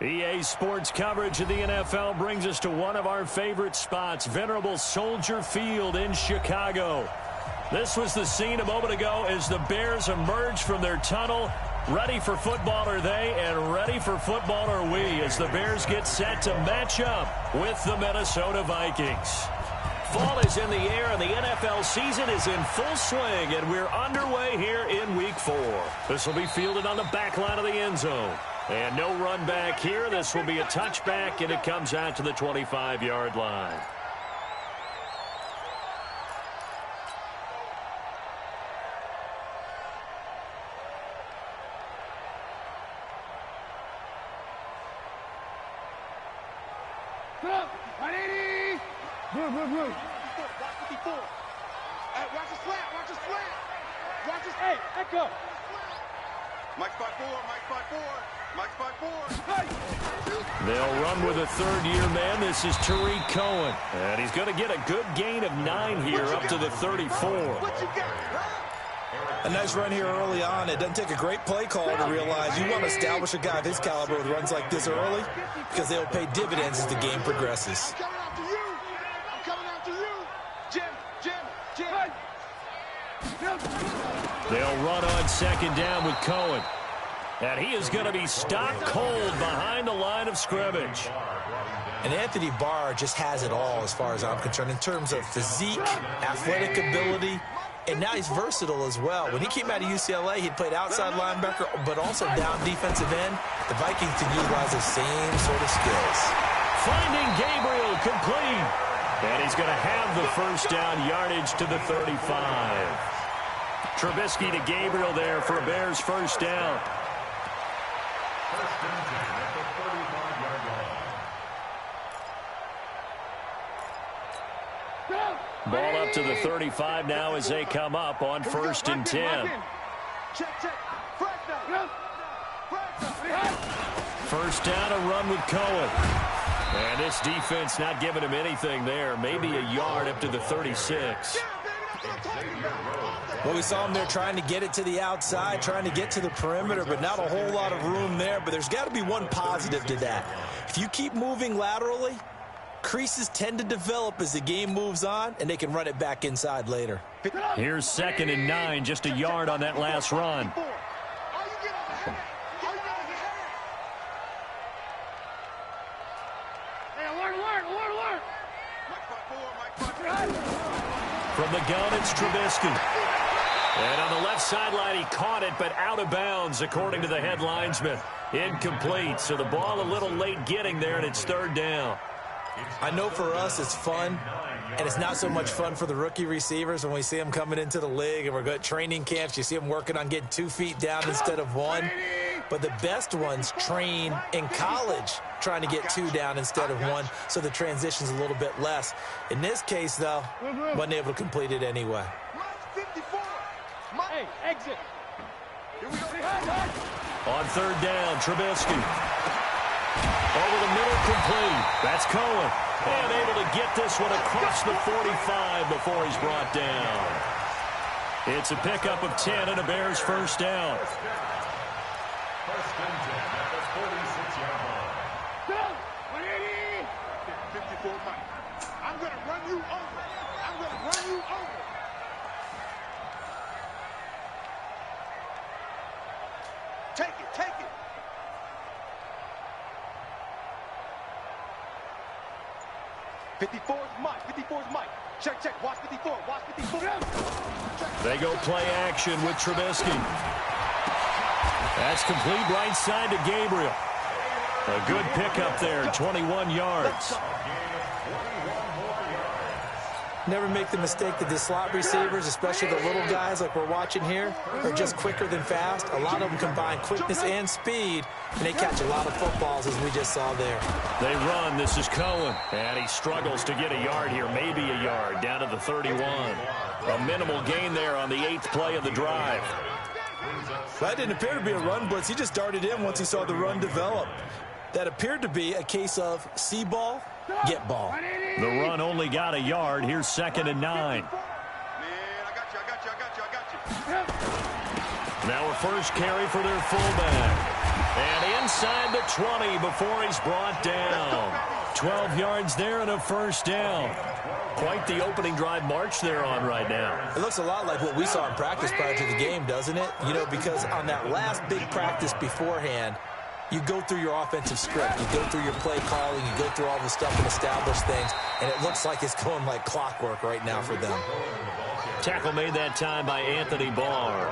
EA Sports coverage of the NFL brings us to one of our favorite spots, venerable Soldier Field in Chicago. This was the scene a moment ago as the Bears emerged from their tunnel. Ready for football are they, and ready for football are we, as the Bears get set to match up with the Minnesota Vikings. Fall is in the air, and the NFL season is in full swing, and we're underway here in Week 4. This will be fielded on the back line of the end zone. And no run back here. This will be a touchback, and it comes out to the 25-yard line. They'll run with a third-year man. This is Tariq Cohen. And he's going to get a good gain of 9 here up to the 34. A nice run here early on. It doesn't take a great play call to realize you want to establish a guy of his caliber with runs like this early because they'll pay dividends as the game progresses. They'll run on second down with Cohen. And he is going to be stopped cold behind the line of scrimmage. And Anthony Barr just has it all as far as I'm concerned in terms of physique, athletic ability, and now he's versatile as well. When he came out of UCLA, he played outside linebacker, but also down defensive end. The Vikings can utilize the same sort of skills. Finding Gabriel complete. And he's going to have the first down yardage to the 35. Trubisky to Gabriel there for a Bears first down. Ball up to the 35 now as they come up on 1st and 10. First down, a run with Cohen. And this defense not giving him anything there. Maybe a yard up to the 36. Well, we saw him there trying to get it to the outside, trying to get to the perimeter, but not a whole lot of room there. But there's got to be one positive to that. If you keep moving laterally, creases tend to develop as the game moves on, and they can run it back inside later. Here's 2nd and 9, just a yard on that last run. From the gun, it's Trubisky. And on the left sideline, he caught it, but out of bounds, according to the head linesman. Incomplete, so the ball a little late getting there, and it's 3rd down. I know for us it's fun, and it's not so much fun for the rookie receivers when we see them coming into the league and we're going to training camps. You see them working on getting 2 feet down instead of 1. But the best ones train in college trying to get 2 down instead of 1, so the transition's a little bit less. In this case, though, wasn't able to complete it anyway. Hey, exit. On 3rd down, Trubisky. Over the middle, complete. That's Cohen. And able to get this one across the 45 before he's brought down. It's a pickup of 10 and a Bears first down. First and 10 at the 46-yard line. Go! 180! 54 Mike. I'm going to run you over. I'm going to run you over. Take it, take it. Mike. 54's Mike. Check, check. Watch 54. Watch 54. They go play action with Trubisky. That's complete right side to Gabriel. A good pickup there, 21 yards. Never make the mistake that the slot receivers, especially the little guys like we're watching here, are just quicker than fast. A lot of them combine quickness and speed, and they catch a lot of footballs, as we just saw there. They run. This is Cohen. And he struggles to get a yard here, maybe a yard, down to the 31. A minimal gain there on the 8th play of the drive. That didn't appear to be a run blitz. He just darted in once he saw the run develop. That appeared to be a case of see ball, get ball. The run only got a yard. Here's 2nd and 9. Now a first carry for their fullback. And inside the 20 before he's brought down. 12 yards there and a first down. Quite the opening drive march they're on right now. It looks a lot like what we saw in practice prior to the game, doesn't it? You know, because on that last big practice beforehand, you go through your offensive script. You go through your play calling. You go through all the stuff and establish things. And it looks like it's going like clockwork right now for them. Tackle made that time by Anthony Barr.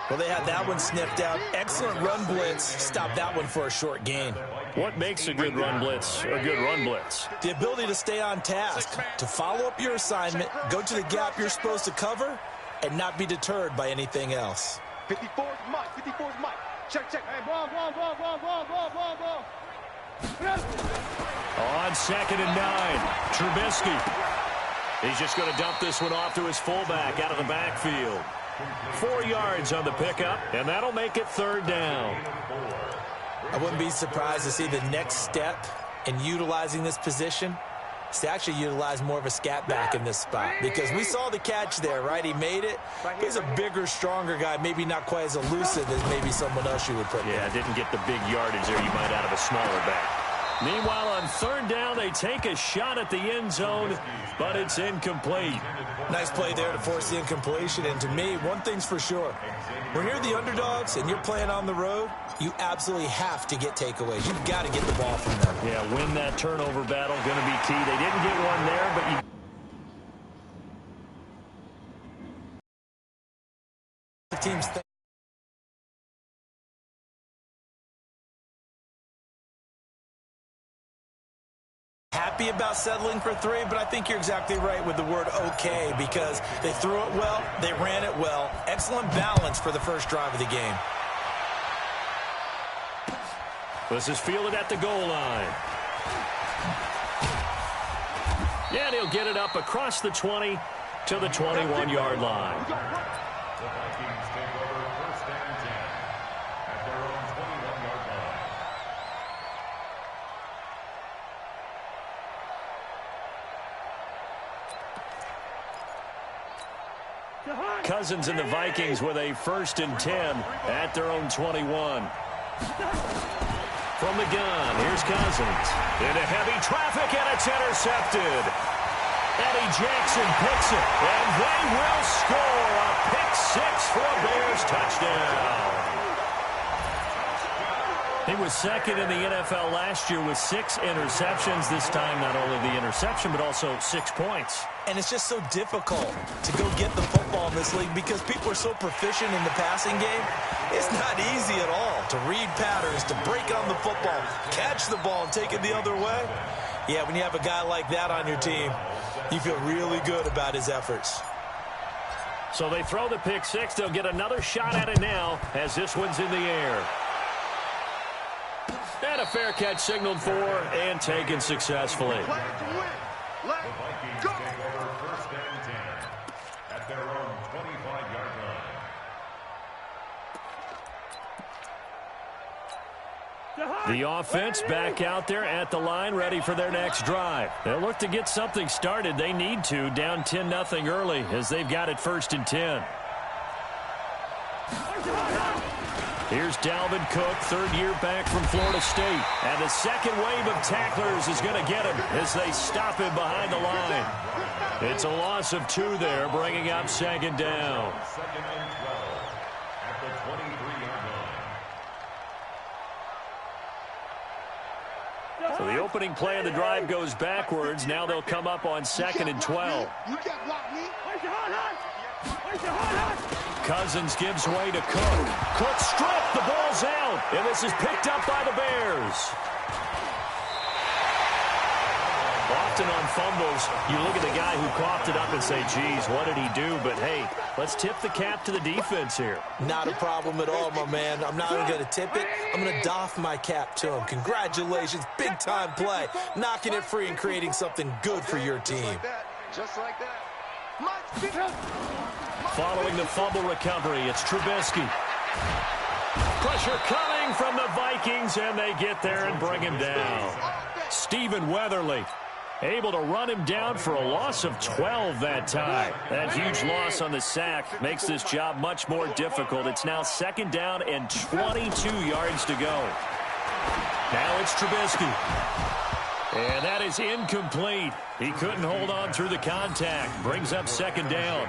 Well, they had that one sniffed out. Excellent run blitz. Stop that one for a short gain. What makes a good run blitz a good run blitz? The ability to stay on task, to follow up your assignment, go to the gap you're supposed to cover, and not be deterred by anything else. 54's Mike. 54's Mike. Check. Hey, ball. On 2nd and 9, Trubisky. He's just going to dump this one off to his fullback out of the backfield. 4 yards on the pickup, and that'll make it 3rd down. I wouldn't be surprised to see the next step in utilizing this position is to actually utilize more of a scat back in this spot, because we saw the catch there, right? He made it. He's a bigger, stronger guy, maybe not quite as elusive as maybe someone else you would put there. Yeah, didn't get the big yardage there you might out of a smaller back. Meanwhile, on 3rd down, they take a shot at the end zone, but it's incomplete. Nice play there to force the incompletion. And to me, one thing's for sure. When you're the underdogs and you're playing on the road, you absolutely have to get takeaways. You've got to get the ball from them. Yeah, win that turnover battle, going to be key. They didn't get one there, but you... Teams think happy about settling for 3, but I think you're exactly right with the word okay, because they threw it well, they ran it well. Excellent balance for the first drive of the game. This is fielded at the goal line. Yeah, he'll get it up across the 20 to the 21-yard line. The Vikings take over 1st and 10 at their own 21-yard line. Cousins and the Vikings with a 1st and 10 at their own 21. From the gun, here's Cousins. Into heavy traffic, and it's intercepted. Eddie Jackson picks it, and they will score a pick 6 for a Bears touchdown. He was 2nd in the NFL last year with 6 interceptions. This time, not only the interception, but also 6 points. And it's just so difficult to go get the football in this league because people are so proficient in the passing game. It's not easy at all to read patterns, to break on the football, catch the ball, and take it the other way. Yeah, when you have a guy like that on your team, you feel really good about his efforts. So they throw the pick 6. They'll get another shot at it now as this one's in the air. And a fair catch signaled for and taken successfully. The Vikings take over 1st and 10 at their own 25-yard line. The offense back out there at the line, ready for their next drive. They'll look to get something started. They need to, down 10-0 early as they've got it 1st and 10. Here's Dalvin Cook, 3rd year back from Florida State. And the second wave of tacklers is going to get him as they stop him behind the line. It's a loss of 2 there, bringing up 2nd down. 2nd and 12 at the 23-yard line. So the opening play of the drive goes backwards. Now they'll come up on 2nd and 12. You can't block me. Cousins gives way to Cook. Cook stripped. The ball's out. And this is picked up by the Bears. Often on fumbles, you look at the guy who coughed it up and say, geez, what did he do? But, hey, let's tip the cap to the defense here. Not a problem at all, my man. I'm not even going to tip it. I'm going to doff my cap to him. Congratulations. Big-time play. Knocking it free and creating something good for your team. Just like that. Following the fumble recovery, it's Trubisky. Pressure coming from the Vikings, and they get there and bring him down. Stephen Weatherly. Able to run him down for a loss of 12 that time. That huge loss on the sack makes this job much more difficult. It's now 2nd down and 22 yards to go. Now it's Trubisky. And that is incomplete. He couldn't hold on through the contact. Brings up 2nd down.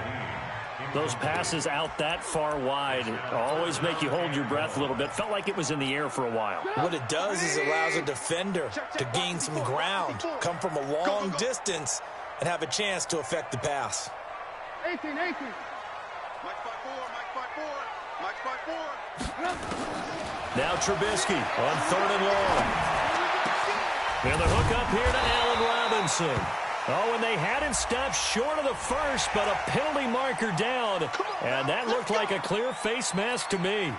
Those passes out that far wide always make you hold your breath a little bit. Felt like it was in the air for a while. What it does is allows a defender to gain some ground, come from a long distance, and have a chance to affect the pass. 18. Mike 5-4, Mike 5-4. Now Trubisky on 3rd and long. And the hook up here to Allen Robinson. Oh, and they had him stopped short of the first, but a penalty marker down. And that looked like a clear face mask to me.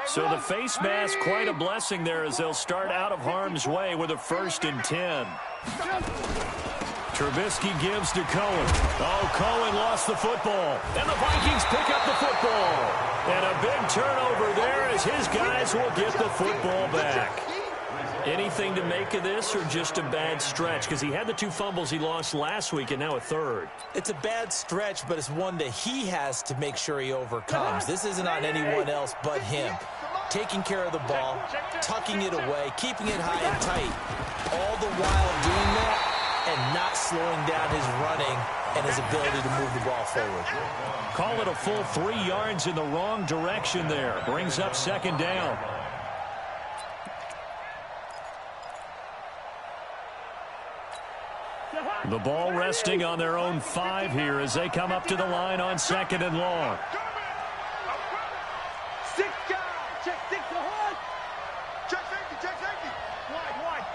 So the face mask, quite a blessing there as they'll start out of harm's way with a 1st and 10. Trubisky gives to Cohen. Oh, Cohen lost the football. And the Vikings pick up the football. And a big turnover there as his guys will get the football back. Anything to make of this or just a bad stretch? Because he had the 2 fumbles he lost last week and now a 3rd. It's a bad stretch, but it's one that he has to make sure he overcomes. This isn't on anyone else but him. Taking care of the ball, tucking it away, keeping it high and tight. All the while doing that and not slowing down his running and his ability to move the ball forward. Call it a full 3 yards in the wrong direction there. Brings up 2nd down. The ball resting on their own 5 here as they come up to the line on 2nd and long. 6 guys. Check 6 ahead. Check safety. Wide.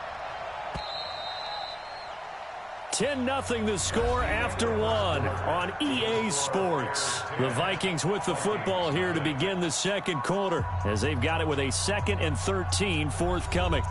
10-0 the score after 1 on EA Sports. The Vikings with the football here to begin the 2nd quarter as they've got it with a 2nd and 13 forthcoming.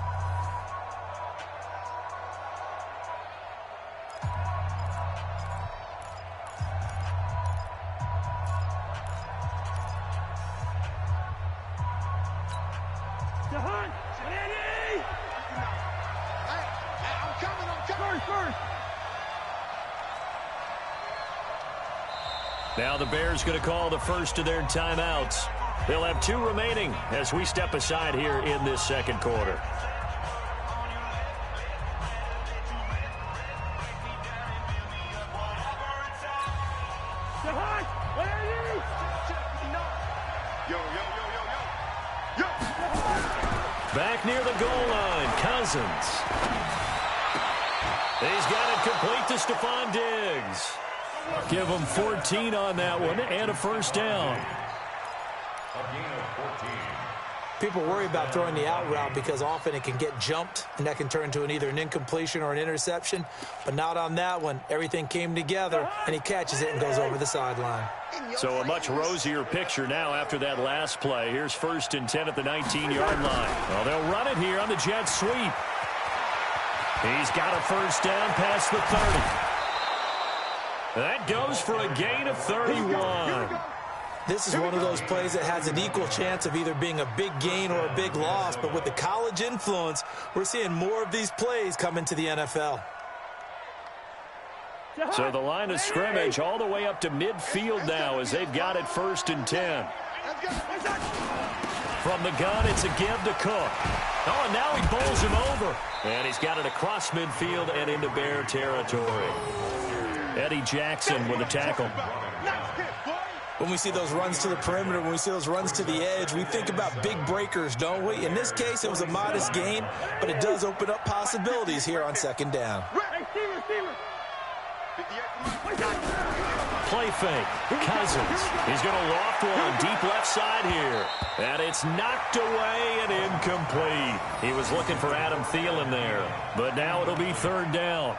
Now the Bears going to call the first of their timeouts. They'll have 2 remaining as we step aside here in this 2nd quarter. Back near the goal line, Cousins. He's got it complete to Stephon Diggs. Give him 14 on that one and a 1st down. People worry about throwing the out route because often it can get jumped, and that can turn into either an incompletion or an interception. But not on that one. Everything came together, and he catches it and goes over the sideline. So a much rosier picture now after that last play. Here's 1st and 10 at the 19-yard line. Well, they'll run it here on the jet sweep. He's got a 1st down past the 30. That goes for a gain of 31. This is one of those plays that has an equal chance of either being a big gain or a big loss, but with the college influence, we're seeing more of these plays come into the NFL. So the line of scrimmage all the way up to midfield now as they've got it 1st and 10. From the gun, it's a give to Cook. Oh, and now he bowls him over. And he's got it across midfield and into Bear territory. Eddie Jackson with a tackle. When we see those runs to the perimeter, when we see those runs to the edge, we think about big breakers, don't we? In this case, it was a modest gain, but it does open up possibilities here on 2nd down. Play fake. Cousins. He's going to loft one deep left side here. And it's knocked away and incomplete. He was looking for Adam Thielen there. But now it'll be 3rd down.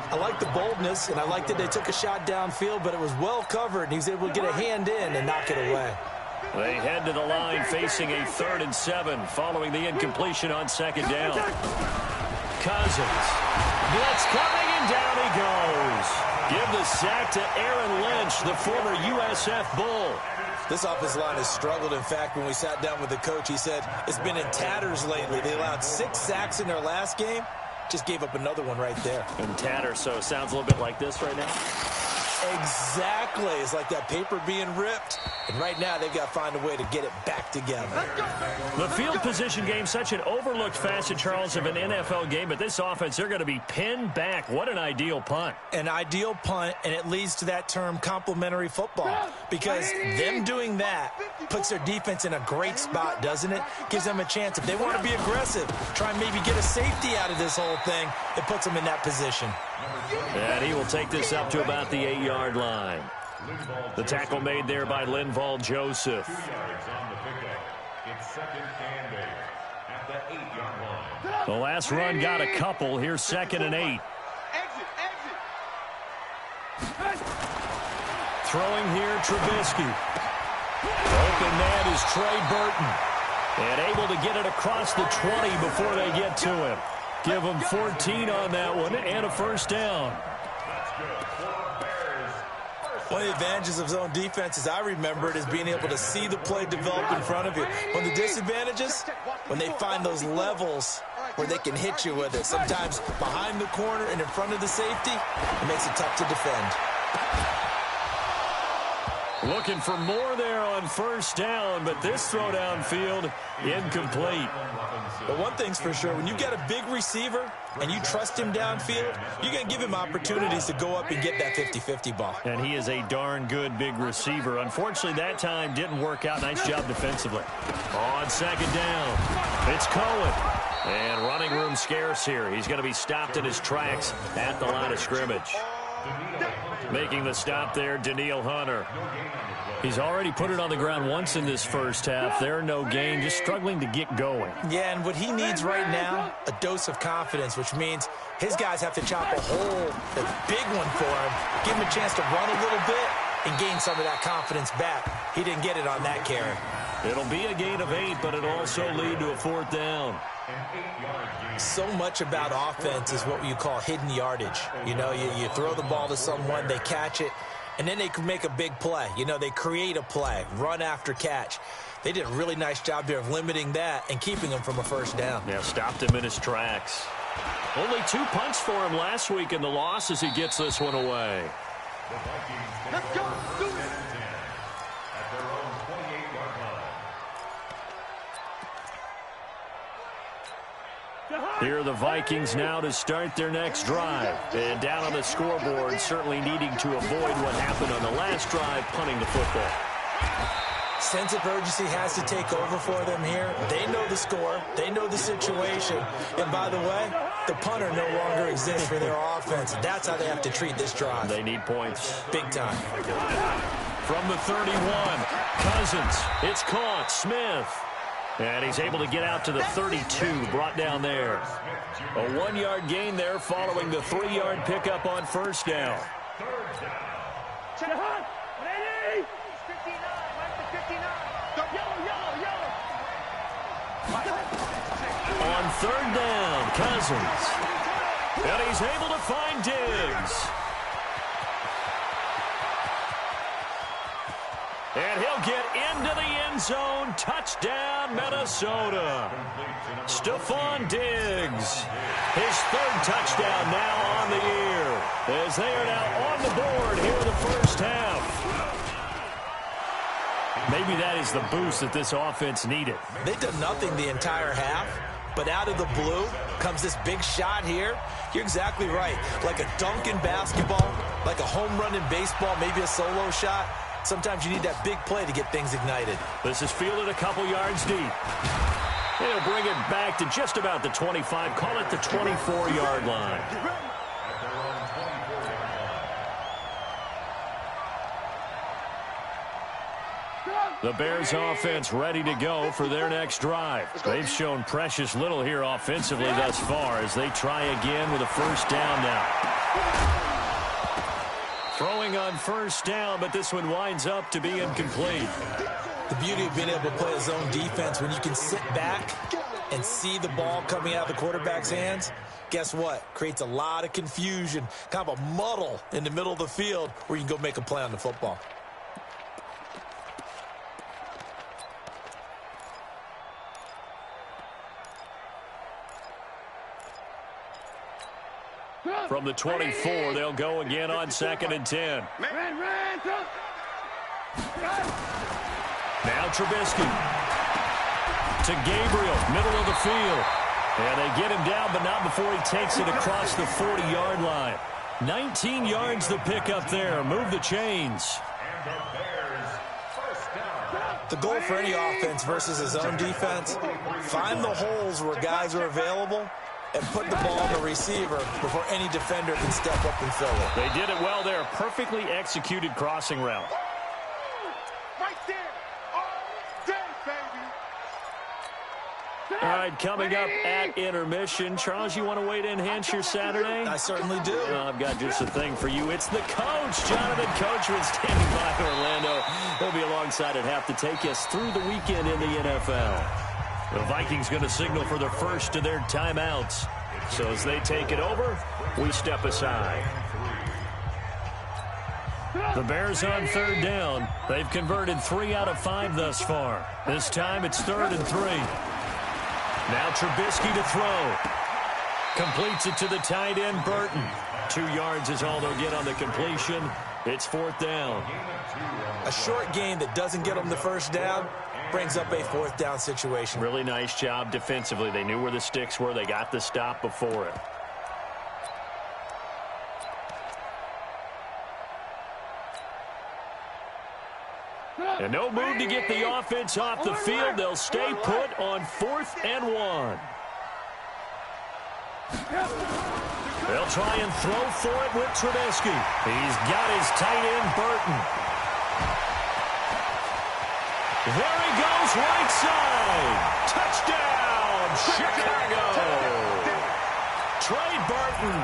I like the boldness, and I like that they took a shot downfield, but it was well covered, and he was able to get a hand in and knock it away. They head to the line facing a 3rd and 7 following the incompletion on 2nd down. Cousins. Blitz coming, and down he goes. Give the sack to Aaron Lynch, the former USF Bull. This offensive line has struggled. In fact, when we sat down with the coach, he said it's been in tatters lately. They allowed 6 sacks in their last game. Just gave up another one right there. In tatters, so it sounds a little bit like this right now. Exactly. It's like that paper being ripped. And right now, they've got to find a way to get it back together. The field position game, such an overlooked facet, Charles, of an NFL game. But this offense, they're going to be pinned back. What an ideal punt. An ideal punt, and it leads to that term complementary football. Because them doing that puts their defense in a great spot, doesn't it? Gives them a chance. If they want to be aggressive, try and maybe get a safety out of this whole thing, it puts them in that position. And he will take this up to about the 8-yard line. The tackle made there by Linval Joseph. 2 yards on the pickup. It's 2nd and 8 at the 8-yard line. The last run got a couple. Here's 2nd and 8. Throwing here, Trubisky. Open man is Trey Burton. And able to get it across the 20 before they get to him. Give him 14 on that one and a first down. One of the advantages of zone defense, as I remember it, is being able to see the play develop in front of you. One of the disadvantages, when they find those levels where they can hit you with it. Sometimes behind the corner and in front of the safety, it makes it tough to defend. Looking for more there on first down, but this throw downfield incomplete. But one thing's for sure, when you got a big receiver and you trust him downfield, you're going to give him opportunities to go up and get that 50-50 ball. And he is a darn good big receiver. Unfortunately, that time didn't work out. Nice job defensively. On 2nd down, it's Cohen. And running room scarce here. He's going to be stopped in his tracks at the line of scrimmage. Making the stop there, Danielle Hunter. He's already put it on the ground once in this first half. There, no gain, just struggling to get going. Yeah, and what he needs right now, a dose of confidence, which means his guys have to chop a hole, a big one for him, give him a chance to run a little bit and gain some of that confidence back. He didn't get it on that carry. It'll be a gain of 8, but it'll also lead to a 4th down. So much about offense is what you call hidden yardage. You know, you throw the ball to someone, they catch it, and then they can make a big play. You know, they create a play, run after catch. They did a really nice job there of limiting that and keeping him from a first down. Yeah, stopped him in his tracks. Only 2 punts for him last week in the loss as he gets this one away. The Vikings let's go. Do it. At their own 28-yard line. Here are the Vikings now to start their next drive. And down on the scoreboard, certainly needing to avoid what happened on the last drive, punting the football. Sense of urgency has to take over for them here. They know the score. They know the situation. And by the way, the punter no longer exists for their offense. That's how they have to treat this drive. They need points. Big time. From the 31, Cousins. It's caught. Smith. And he's able to get out to the 32, brought down there. A 1-yard gain there following the 3-yard pickup on first down. On 3rd down, Cousins. And he's able to find Diggs. And he'll get into the end zone. Touchdown, Minnesota. Stephon Diggs. His 3rd touchdown now on the year. As they are now on the board here in the first half. Maybe that is the boost that this offense needed. They've done nothing the entire half, but out of the blue comes this big shot here. You're exactly right. Like a dunk in basketball, like a home run in baseball, maybe a solo shot. Sometimes you need that big play to get things ignited. This is fielded a couple yards deep. And he'll bring it back to just about the 25. Call it the 24-yard line. The Bears offense ready to go for their next drive. They've shown precious little here offensively thus far as they try again with a first down now. Throwing on first down, but this one winds up to be incomplete. The beauty of being able to play a zone defense when you can sit back and see the ball coming out of the quarterback's hands, guess what? Creates a lot of confusion, kind of a muddle in the middle of the field where you can go make a play on the football. From the 24, they'll go again on 2nd and 10. Now Trubisky to Gabriel, middle of the field. And they get him down, but not before he takes it across the 40-yard line. 19 yards to pick up there. Move the chains. The goal for any offense versus his own defense, find the holes where guys are available and put the ball on the receiver before any defender can step up and fill it. They did it well there. Perfectly executed crossing route. Right there. All day, baby. All right, coming up at intermission. Charles, you want to wait to enhance your Saturday? I certainly do. Well, I've got just a thing for you. It's the coach, Jonathan Coachman, standing by Orlando. He'll be alongside at half to take us through the weekend in the NFL. The Vikings going to signal for the first of their timeouts. So as they take it over, we step aside. The Bears on 3rd down. They've converted 3 out of 5 thus far. This time it's 3rd and 3. Now Trubisky to throw. Completes it to the tight end, Burton. 2 yards is all they'll get on the completion. It's 4th down. A short game that doesn't get them the first down brings up a 4th down situation. Really nice job defensively. They knew where the sticks were. They got the stop before it. And no move to get the offense off the field. They'll stay put on 4th and 1. They'll try and throw for it with Trubisky. He's got his tight end, Burton. There he goes, right side. Touchdown, Chicago. Trey Burton,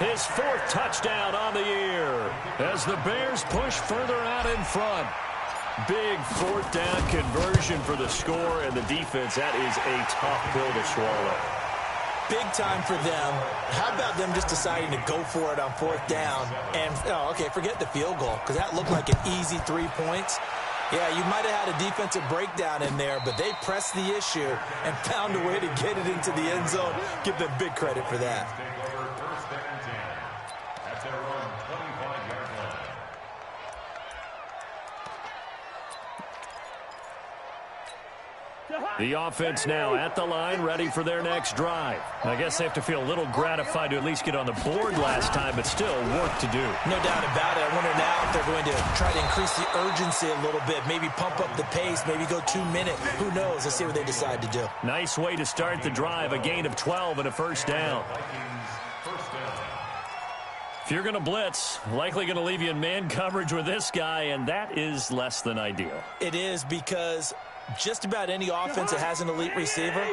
his 4th touchdown on the year as the Bears push further out in front. Big 4th down conversion for the score, and the defense, that is a tough pill to swallow. Big time for them. How about them just deciding to go for it on 4th down? And, forget the field goal, because that looked like an easy 3 points. Yeah, you might have had a defensive breakdown in there, but they pressed the issue and found a way to get it into the end zone. Give them big credit for that. The offense now at the line, ready for their next drive. I guess they have to feel a little gratified to at least get on the board last time, but still work to do. No doubt about it. I wonder now if they're going to try to increase the urgency a little bit, maybe pump up the pace, maybe go 2 minutes. Who knows? Let's see what they decide to do. Nice way to start the drive, a gain of 12 and a 1st down. If you're going to blitz, likely going to leave you in man coverage with this guy, and that is less than ideal. It is, because just about any offense that has an elite receiver,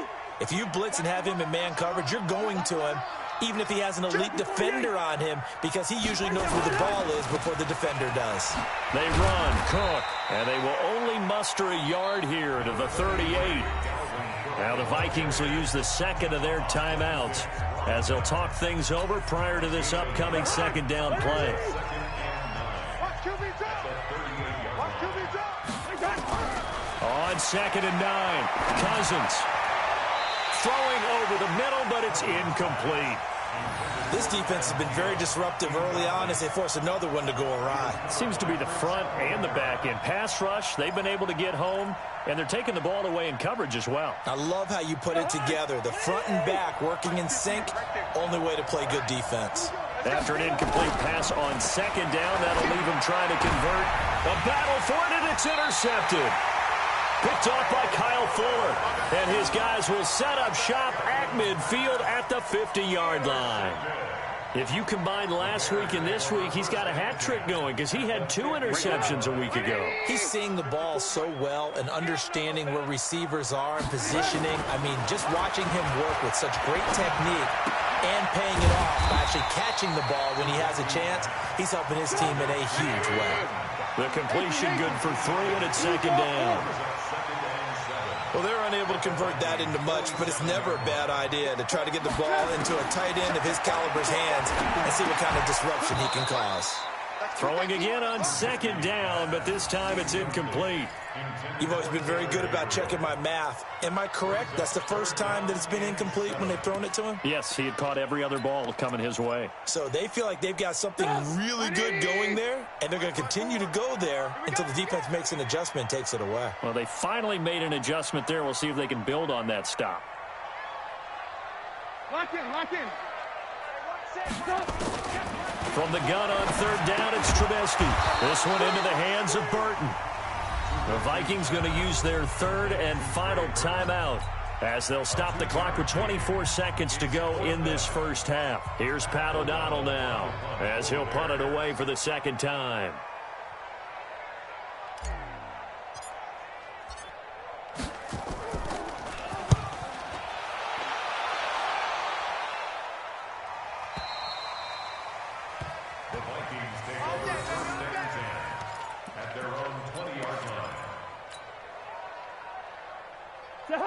if you blitz and have him in man coverage, you're going to him, even if he has an elite defender on him, because he usually knows where the ball is before the defender does. They run, Cook, and they will only muster a yard here to the 38. Now the Vikings will use the 2nd of their timeouts as they'll talk things over prior to this upcoming 2nd down play. On 2nd and 9, Cousins throwing over the middle, but it's incomplete. This defense has been very disruptive early on as they force another one to go awry. Seems to be the front and the back end. Pass rush, they've been able to get home, and they're taking the ball away in coverage as well. I love how you put it together. The front and back working in sync, only way to play good defense. After an incomplete pass on 2nd down, that'll leave him trying to convert. A battle for it, and it's intercepted. Picked off by Kyle Fuller. And his guys will set up shop at midfield at the 50-yard line. If you combine last week and this week, he's got a hat trick going because he had 2 interceptions a week ago. He's seeing the ball so well and understanding where receivers are and positioning. I mean, just watching him work with such great technique and paying it off by actually catching the ball when he has a chance, he's helping his team in a huge way. The completion good for 3, and it's 2nd down. Well, they're unable to convert that into much, but it's never a bad idea to try to get the ball into a tight end of his caliber's hands and see what kind of disruption he can cause. Throwing again on second down, but this time it's incomplete. You've always been very good about checking my math. Am I correct? That's the first time that it's been incomplete when they've thrown it to him? Yes, he had caught every other ball coming his way. So they feel like they've got something really good going there, and they're going to continue to go there until the defense makes an adjustment and takes it away. Well, they finally made an adjustment there. We'll see if they can build on that stop. Lock in, lock in. From the gun on third down, it's Trubisky. This one into the hands of Burton. The Vikings going to use their third and final timeout as they'll stop the clock with 24 seconds to go in this first half. Here's Pat O'Donnell now as he'll punt it away for the second time. The Vikings take over first and 10 at their own 20-yard line.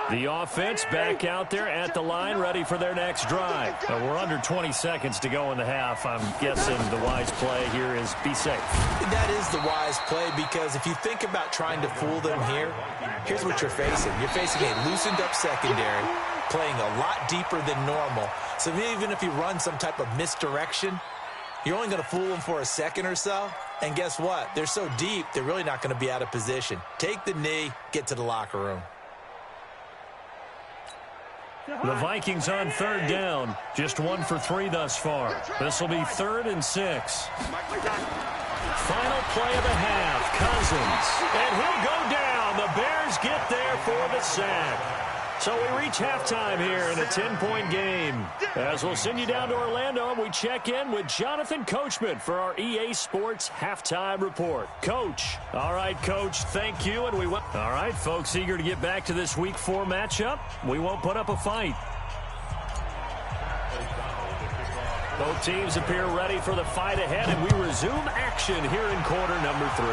The offense back out there at the line, ready for their next drive. We're under 20 seconds to go in the half. I'm guessing the wise play here is be safe. That is the wise play, because if you think about trying to fool them here, here's what you're facing. You're facing a loosened-up secondary, playing a lot deeper than normal. So even if you run some type of misdirection, you're only going to fool them for a second or so. And guess what? They're so deep, they're really not going to be out of position. Take the knee, get to the locker room. The Vikings on third down, just 1 for 3 thus far. This will be 3rd and 6. Final play of the half, Cousins. And he'll go down. The Bears get there for the sack. So we reach halftime here in a 10-point game. As we'll send you down to Orlando, we check in with Jonathan Coachman for our EA Sports Halftime Report. Coach. All right, Coach, thank you. And we went. All right, folks, eager to get back to this Week 4 matchup. We won't put up a fight. Both teams appear ready for the fight ahead, and we resume action here in quarter number 3.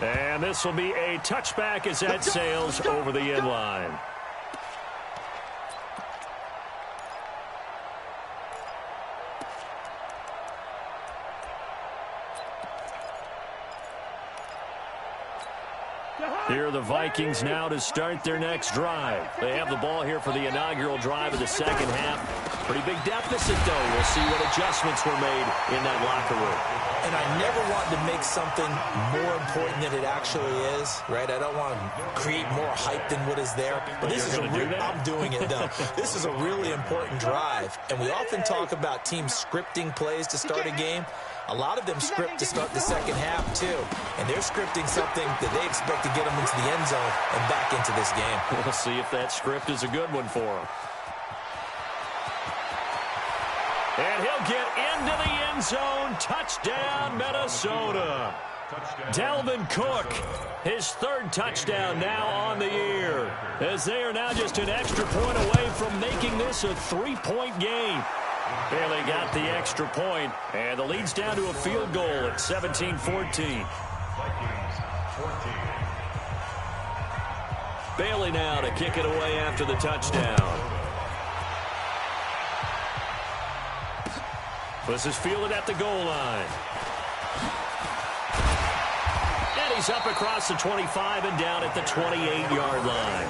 And this will be a touchback as that sails over the end line. Here are the Vikings now to start their next drive. They have the ball here for the inaugural drive of the second half. Pretty big deficit, though. We'll see what adjustments were made in that locker room. And I never want to make something more important than it actually is, right? I don't want to create more hype than what is there. But this is I'm doing it, though. This is a really important drive. And we often talk about teams scripting plays to start a game. A lot of them script to start the second half, too. And they're scripting something that they expect to get them into the end zone and back into this game. We'll see if that script is a good one for them. And he'll get into the end zone. Touchdown, Minnesota. Dalvin Cook, his 3rd touchdown now on the year, as they are now just an extra point away from making this a 3-point game. Bailey got the extra point, and the lead's down to a field goal at 17-14. Bailey now to kick it away after the touchdown. This is fielded at the goal line. And he's up across the 25 and down at the 28-yard line.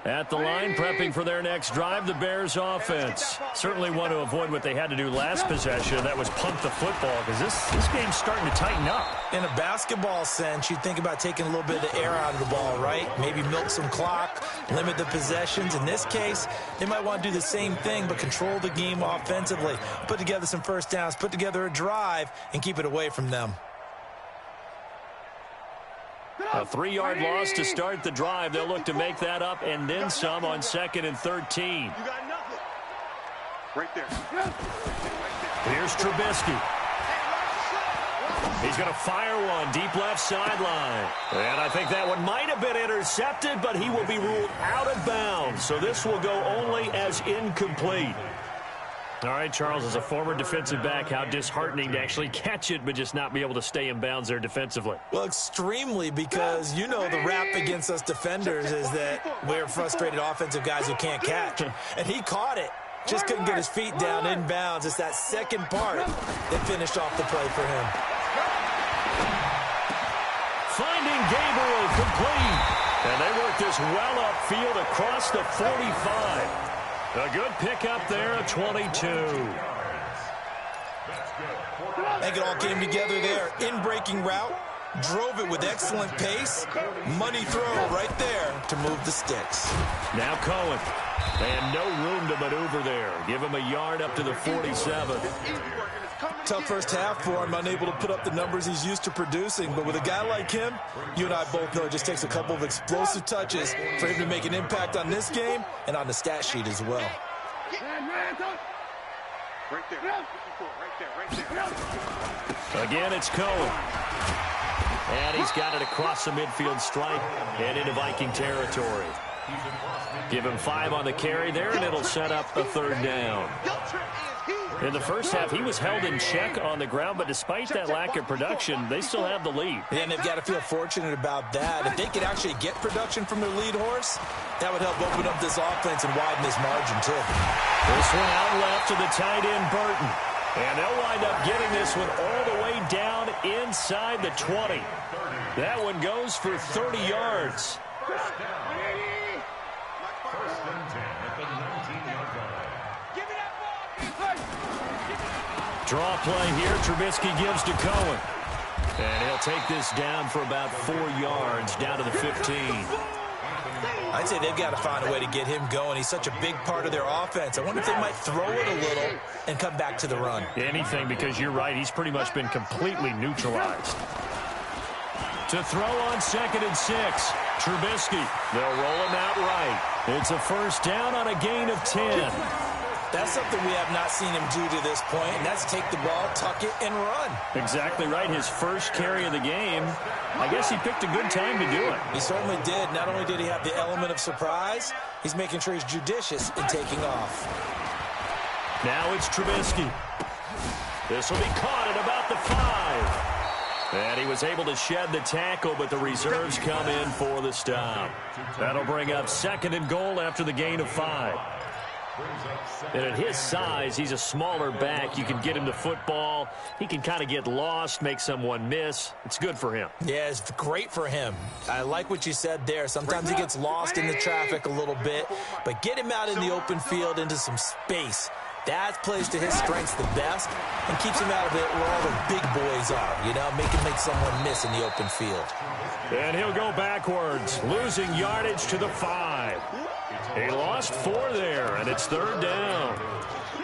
At the line, prepping for their next drive, the Bears offense. Certainly want to avoid what they had to do last possession. That was punt the football, because this game's starting to tighten up. In a basketball sense, you think about taking a little bit of the air out of the ball, right? Maybe milk some clock, limit the possessions. In this case, they might want to do the same thing, but control the game offensively. Put together some first downs, put together a drive, and keep it away from them. A 3-yard loss to start the drive. They'll look to make that up and then some on 2nd and 13. You got nothing. Right there. Here's Trubisky. He's going to fire one deep left sideline. And I think that one might have been intercepted, but he will be ruled out of bounds. So this will go only as incomplete. All right, Charles, as a former defensive back, how disheartening to actually catch it but just not be able to stay in bounds there defensively. Well, extremely, because you know the rap against us defenders is that we're frustrated offensive guys who can't catch. And he caught it. Just couldn't get his feet down in bounds. It's that second part that finished off the play for him. Finding Gabriel complete. And they work this well upfield across the 45. A good pickup there at 22. I think it all came together there. In-breaking route. Drove it with excellent pace. Money throw right there to move the sticks. Now Cohen. And no room to maneuver there. Give him a yard up to the 47. Tough first half for him, unable to put up the numbers he's used to producing. But with a guy like him, you and I both know it just takes a couple of explosive touches for him to make an impact on this game and on the stat sheet as well. Right there. Again, it's Cohen. And he's got it across the midfield stripe and into Viking territory. Give him 5 on the carry there, and it'll set up a third down. In the first half, he was held in check on the ground, but despite that lack of production, they still have the lead. And they've got to feel fortunate about that. If they could actually get production from their lead horse, that would help open up this offense and widen this margin, too. This one out left to the tight end, Burton. And they'll wind up getting this one all the way down inside the 20. That one goes for 30 yards. First and 10 at the 19-yard line. Draw play here. Trubisky gives to Cohen. And he'll take this down for about 4 yards, down to the 15. I'd say they've got to find a way to get him going. He's such a big part of their offense. I wonder if they might throw it a little and come back to the run. Anything, because you're right. He's pretty much been completely neutralized. To throw on 2nd and 6. Trubisky. They'll roll him out right. It's a first down on a gain of 10. That's something we have not seen him do to this point, and that's take the ball, tuck it, and run. Exactly right. His first carry of the game. I guess he picked a good time to do it. He certainly did. Not only did he have the element of surprise, he's making sure he's judicious in taking off. Now it's Trubisky. This will be caught at about the 5. And he was able to shed the tackle, but the reserves come in for the stop. That'll bring up 2nd and goal after the gain of 5. And at his size, he's a smaller back. You can get him the football. He can kind of get lost, make someone miss. It's good for him. Yeah, it's great for him. I like what you said there. Sometimes he gets lost in the traffic a little bit, but get him out in the open field into some space. That plays to his strengths the best and keeps him out of it where all the big boys are, you know, make someone miss in the open field. And he'll go backwards, losing yardage to the 5. He lost 4 there, and it's 3rd down.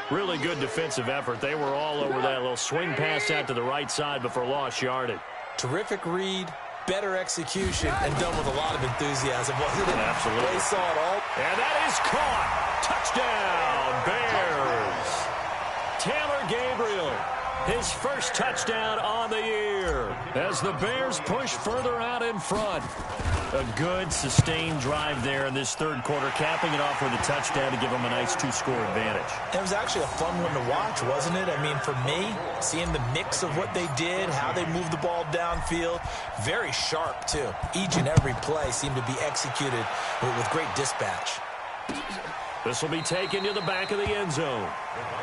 Really good defensive effort. They were all over that little swing pass out to the right side before lost yardage. Terrific read, better execution, and done with a lot of enthusiasm, wasn't it? Absolutely. They saw it all. And that is caught. Touchdown, Bears. Taylor Gabriel, his first touchdown on the year as the Bears push further out in front. A good, sustained drive there in this third quarter, capping it off with a touchdown to give them a nice 2-score advantage. It was actually a fun one to watch, wasn't it? I mean, for me, seeing the mix of what they did, how they moved the ball downfield, very sharp, too. Each and every play seemed to be executed with great dispatch. This will be taken to the back of the end zone.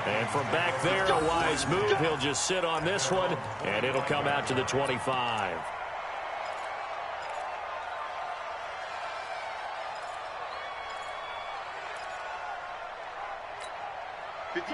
And from back there, a wise move. He'll just sit on this one, and it'll come out to the 25.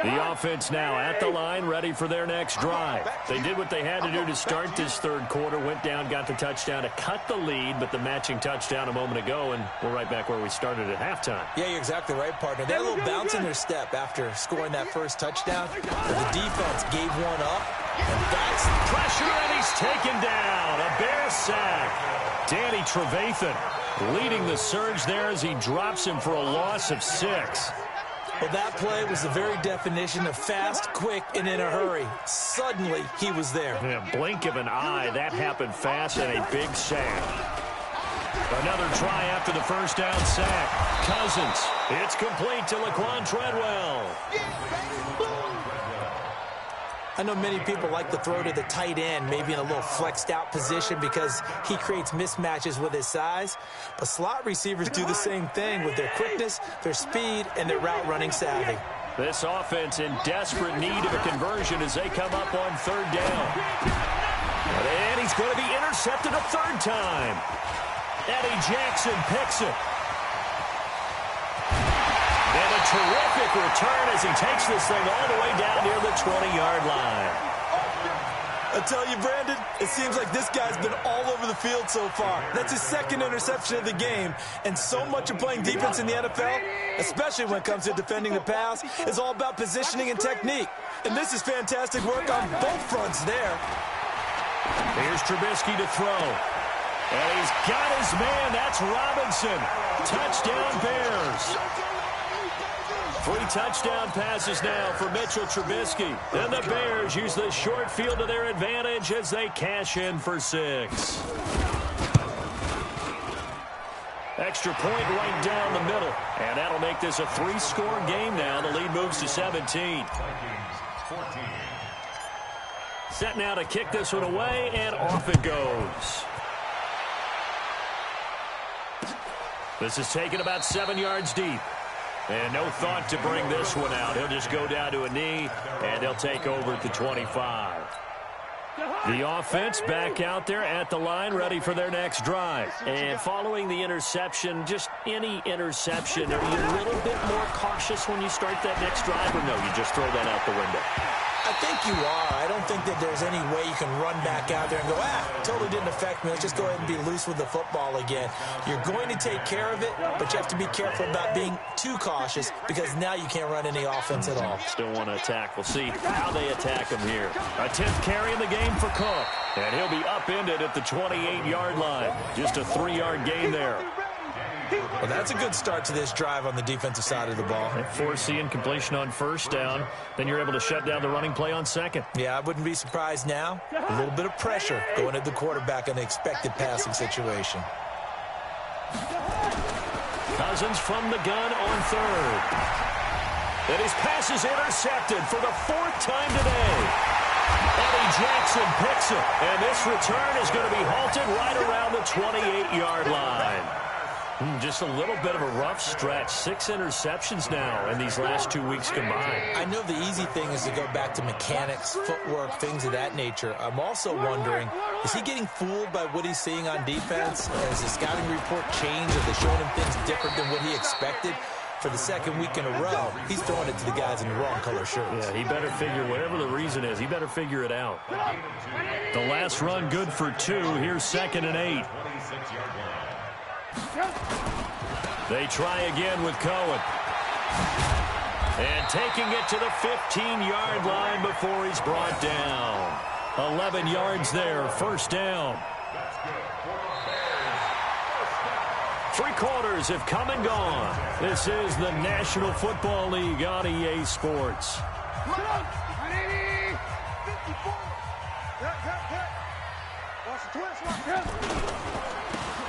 The offense now at the line, ready for their next drive. They did what they had to do to start this third quarter, went down, got the touchdown to cut the lead, but the matching touchdown a moment ago, and we're right back where we started at halftime. Yeah, you're exactly right, partner. They had a little bounce in their step after scoring that first touchdown, but the defense gave one up, and that's pressure, and he's taken down. A Bear sack. Danny Trevathan leading the surge there as he drops him for a loss of 6. Well, that play was the very definition of fast, quick, and in a hurry. Suddenly, he was there. In a blink of an eye, that happened fast and a big sack. Another try after the first down sack. Cousins. It's complete to Laquan Treadwell. I know many people like to throw to the tight end, maybe in a little flexed out position because he creates mismatches with his size. But slot receivers do the same thing with their quickness, their speed, and their route running savvy. This offense in desperate need of a conversion as they come up on third down. And he's going to be intercepted a third time. Eddie Jackson picks it. And a terrific return as he takes this thing all the way down near the 20-yard line. I tell you, Brandon, it seems like this guy's been all over the field so far. That's his second interception of the game. And so much of playing defense in the NFL, especially when it comes to defending the pass, is all about positioning and technique. And this is fantastic work on both fronts there. Here's Trubisky to throw. And he's got his man. That's Robinson. Touchdown, Bears. 3 touchdown passes now for Mitchell Trubisky. And the Bears use the short field to their advantage as they cash in for 6. Extra point right down the middle. And that'll make this a 3-score game now. The lead moves to 17. Set now to kick this one away, and off it goes. This is taken about 7 yards deep. And no thought to bring this one out. He'll just go down to a knee, and they'll take over at the 25. The offense back out there at the line, ready for their next drive. And following the interception, just any interception, are you a little bit more cautious when you start that next drive, or no, you just throw that out the window? I think you are. I don't think that there's any way you can run back out there and go, totally didn't affect me. Let's just go ahead and be loose with the football again. You're going to take care of it, but you have to be careful about being too cautious because now you can't run any offense at all. Still want to attack. We'll see how they attack him here. A 10th carry in the game for Cook, and he'll be upended at the 28-yard line. Just a 3-yard gain there. Well, that's a good start to this drive on the defensive side of the ball. Forcing incompletion on first down. Then you're able to shut down the running play on second. Yeah, I wouldn't be surprised now. A little bit of pressure going at the quarterback in an expected passing situation. Cousins from the gun on third. And his pass is intercepted for the 4th time today. Eddie Jackson picks it. And this return is going to be halted right around the 28-yard line. Just a little bit of a rough stretch. 6 interceptions now in these last 2 weeks combined. I know the easy thing is to go back to mechanics, footwork, things of that nature. I'm also wondering, is he getting fooled by what he's seeing on defense? Has the scouting report changed? Are they showing him things different than what he expected? For the second week in a row, he's throwing it to the guys in the wrong color shirts. Yeah, he better figure, whatever the reason is, he better figure it out. The last run good for 2. Here's 2nd and 8. They try again with Cohen. And taking it to the 15-yard line before he's brought down. 11 yards there, first down. 3 quarters have come and gone. This is the National Football League on EA Sports.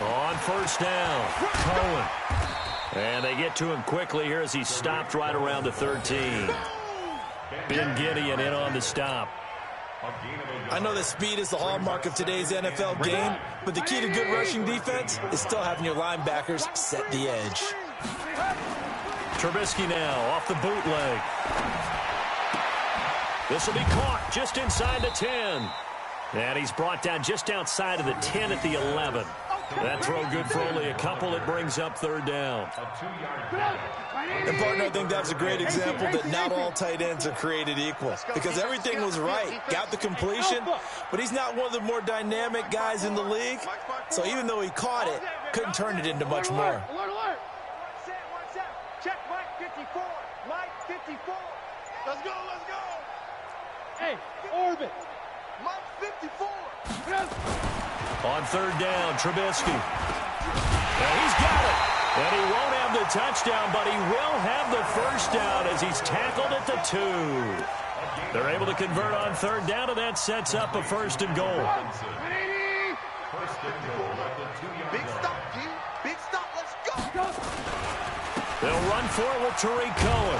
On first down, Cohen. And they get to him quickly here as he's stopped right around the 13. Ben Gideon in on the stop. I know that speed is the hallmark of today's NFL game, but the key to good rushing defense is still having your linebackers set the edge. Trubisky now off the bootleg. This will be caught just inside the 10. And he's brought down just outside of the 10 at the 11. That throw good for only a couple. It brings up third down. And, partner, I think that's a great example that not all tight ends are created equal. Because everything was right. Got the completion, but he's not one of the more dynamic guys in the league. So even though he caught it, couldn't turn it into much more. Check Mike 54. Mike 54. Let's go, let's go. Hey, orbit. Mike 54. On third down, Trubisky. And he's got it. And he won't have the touchdown, but he will have the first down as he's tackled at the 2. They're able to convert on third down, and that sets up a first and goal. First and goal at the 2-yard line. Big stop, G. Big stop. Let's go. They'll run for it with Tariq Cohen.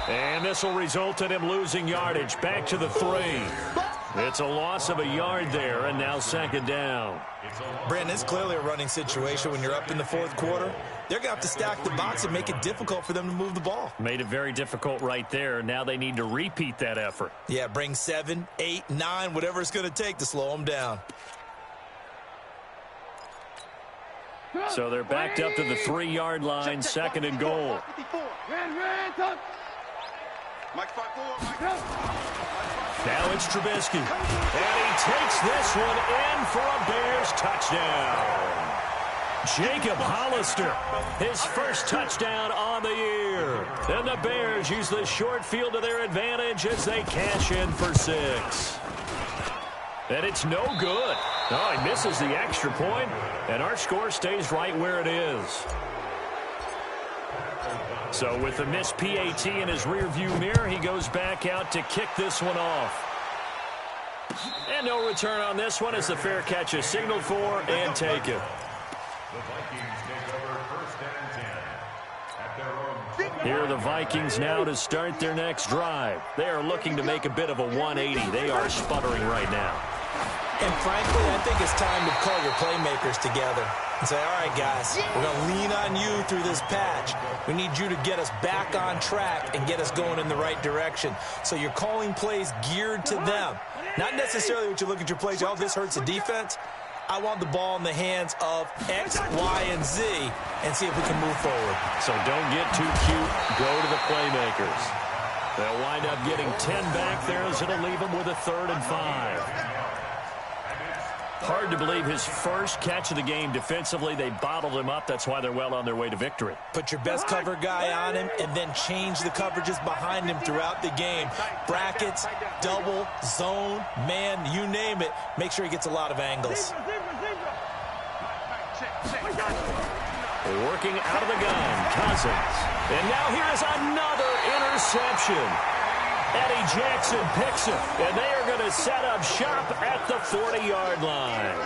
And this will result in him losing yardage back to the 3. It's a loss of a yard there, and now second down. Brandon, it's clearly a running situation when you're up in the fourth quarter. They're going to have to stack the box and make it difficult for them to move the ball. Made it very difficult right there. Now they need to repeat that effort. Yeah, bring 7, 8, 9, whatever it's going to take to slow them down. So they're backed up to the 3-yard line, second and goal. Now it's Trubisky. And he takes this one in for a Bears touchdown. Jacob Hollister, his first touchdown on the year. And the Bears use the short field to their advantage as they cash in for 6. And it's no good. Oh, he misses the extra point, and our score stays right where it is. So with the missed PAT in his rearview mirror, he goes back out to kick this one off. And no return on this one as the fair catch is signaled for and taken. The Vikings take over first and 10 at their own 20. Here are the Vikings now to start their next drive. They are looking to make a bit of a 180. They are sputtering right now. And frankly, I think it's time to call your playmakers together and say, all right, guys, we're going to lean on you through this patch. We need you to get us back on track and get us going in the right direction. So you're calling plays geared to them. Not necessarily what you look at your plays, oh, this hurts the defense. I want the ball in the hands of X, Y, and Z and see if we can move forward. So don't get too cute. Go to the playmakers. They'll wind up getting 10 back there as it'll leave them with a 3rd and 5. Hard to believe his first catch of the game defensively. They bottled him up. That's why they're well on their way to victory. Put your best cover guy on him and then change the coverages behind him throughout the game. Brackets, double, zone, man, you name it. Make sure he gets a lot of angles. Working out of the gun, Cousins. And now here's another interception. Eddie Jackson picks it, and they are going to set up shop at the 40-yard line.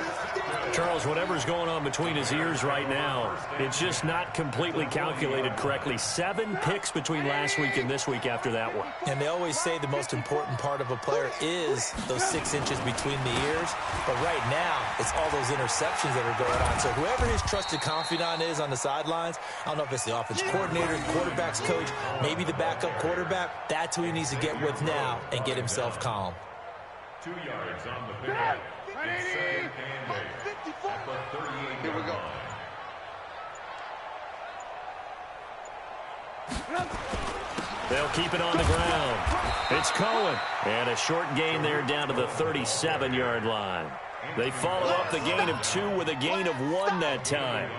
Charles, whatever's going on between his ears right now, it's just not completely calculated correctly. 7 picks between last week and this week after that one. And they always say the most important part of a player is those 6 inches between the ears. But right now, it's all those interceptions that are going on. So whoever his trusted confidant is on the sidelines, I don't know if it's the offensive coordinator, the quarterback's coach, maybe the backup quarterback, that's who he needs to get with now and get himself calm. 2 yards on the pickup. It's second and 8 at the 38-yard line. They'll keep it on the ground. It's Cohen. And a short gain there down to the 37-yard line. They follow up the gain of 2 with a gain of 1 that time.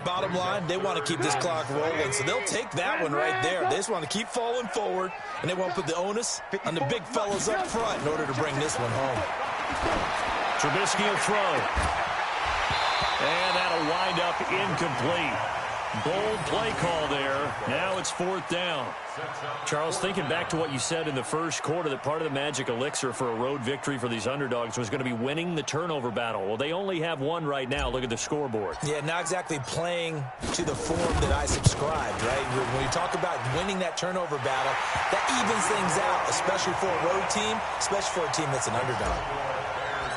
Bottom line, they want to keep this clock rolling, so they'll take that one right there. They just want to keep falling forward, and they want to put the onus on the big fellas up front in order to bring this one home. Trubisky will throw. And that'll wind up incomplete. Bold play call there. Now it's 4th down. Charles, thinking back to what you said in the first quarter, that part of the magic elixir for a road victory for these underdogs was going to be winning the turnover battle. Well, they only have 1 right now. Look at the scoreboard. Yeah, not exactly playing to the form that I subscribed, right? When you talk about winning that turnover battle, that evens things out, especially for a road team, especially for a team that's an underdog.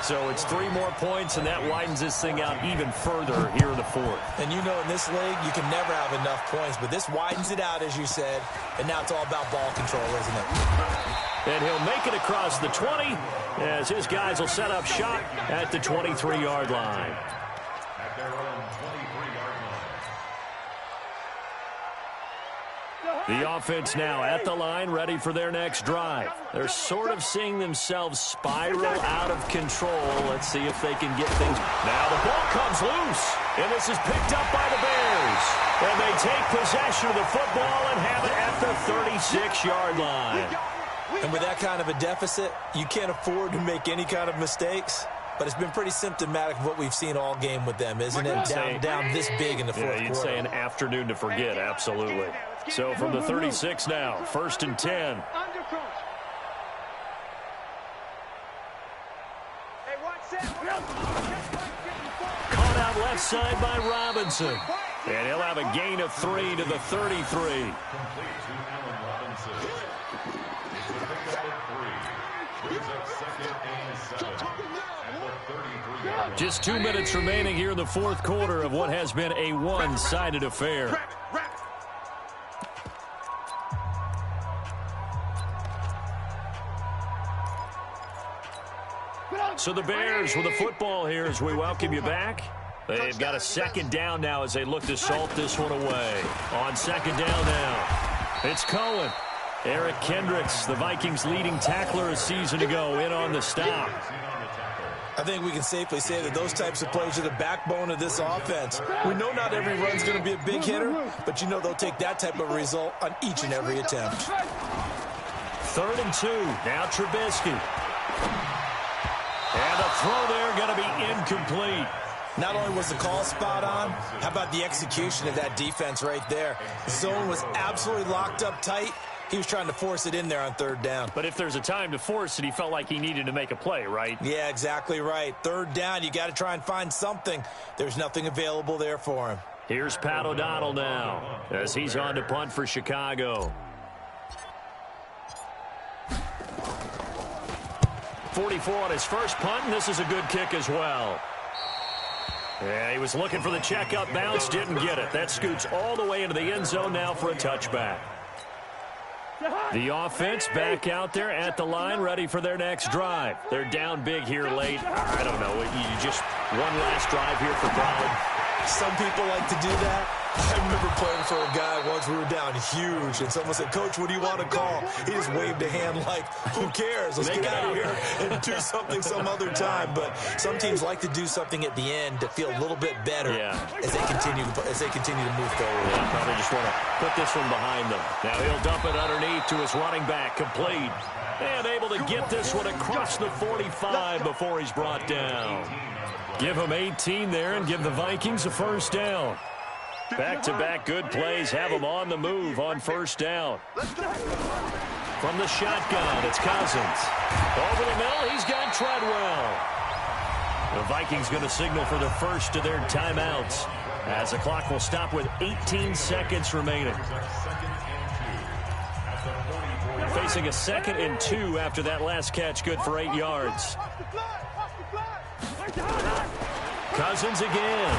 So it's 3 more points, and that widens this thing out even further here in the 4th. And you know in this league, you can never have enough points, but this widens it out, as you said, and now it's all about ball control, isn't it? And he'll make it across the 20 as his guys will set up shop at the 23-yard line. At their own 23-yard line. The offense now at the line, ready for their next drive. They're sort of seeing themselves spiral out of control. Let's see if they can get things. Now the ball comes loose, and this is picked up by the Bears. And they take possession of the football and have it at the 36-yard line. And with that kind of a deficit, you can't afford to make any kind of mistakes. but it's been pretty symptomatic of what we've seen all game with them, isn't it? Down this big in the fourth quarter. You'd say an afternoon to forget, absolutely. So from the 36 now, 1st and 10. Caught out left side by Robinson. And he'll have a gain of 3 to the 33. Just 2 minutes remaining here in the fourth quarter of what has been a one-sided affair. So the Bears with the football here as we welcome you back. They've got a second down now as they look to salt this one away. On second down now, it's Cohen. Eric Kendricks, the Vikings' leading tackler a season ago, in on the stop. I think we can safely say that those types of plays are the backbone of this offense. We know not every run's going to be a big hitter, but you know they'll take that type of result on each and every attempt. 3rd and 2. Now Trubisky. And the throw there going to be incomplete. Not only was the call spot on, how about the execution of that defense right there? The zone was absolutely locked up tight. He was trying to force it in there on 3rd down. But if there's a time to force it, he felt like he needed to make a play, right? Yeah, exactly right. 3rd down, you got to try and find something. There's nothing available there for him. Here's Pat O'Donnell now as he's on to punt for Chicago. 44 on his first punt, and this is a good kick as well. Yeah, he was looking for the checkup bounce, didn't get it. That scoots all the way into the end zone now for a touchback. The offense back out there at the line, ready for their next drive. They're down big here late. I don't know. You just one last drive here for Brown. Some people like to do that. I remember playing for a guy once. We were down huge, and someone said, "Coach, what do you want to call?" He just waved a hand like, "Who cares? Let's get out of here and do something some other time." But some teams like to do something at the end to feel a little bit better as they continue to move forward. Yeah, probably just want to put this one behind them. Now he'll dump it underneath to his running back, complete, and able to get this one across the 45 before he's brought down. Give him 18 there and give the Vikings a first down. Back-to-back good plays have them on the move on first down. From the shotgun, it's Cousins. Over the middle, he's got Treadwell. The Vikings going to signal for the first of their timeouts as the clock will stop with 18 seconds remaining. Facing a 2nd and 2 after that last catch, good for 8 yards. Cousins again.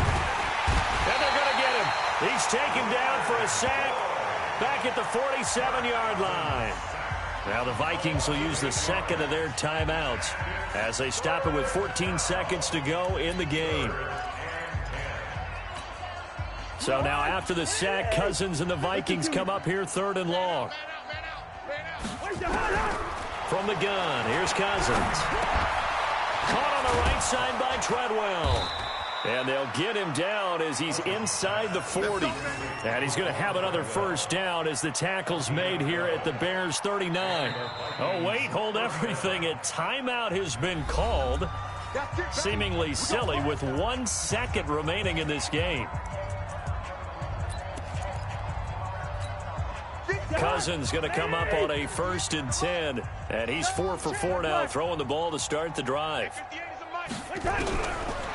And they're going to get him. He's taken down for a sack back at the 47-yard line. Now the Vikings will use the second of their timeouts as they stop it with 14 seconds to go in the game. So now after the sack, Cousins and the Vikings come up here 3rd and long. From the gun, here's Cousins. Caught on the right side by Treadwell. And they'll get him down as he's inside the 40. And he's going to have another first down as the tackle's made here at the Bears 39. Oh, wait, hold everything. A timeout has been called. Seemingly silly with 1 second remaining in this game. Cousins going to come up on a 1st and 10. And he's 4 for 4 now, throwing the ball to start the drive.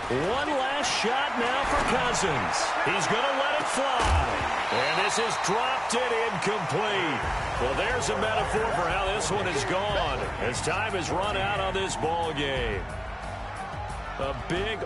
One last shot now for Cousins. He's going to let it fly. And this has dropped it incomplete. Well, there's a metaphor for how this one is gone as time has run out on this ball game. A big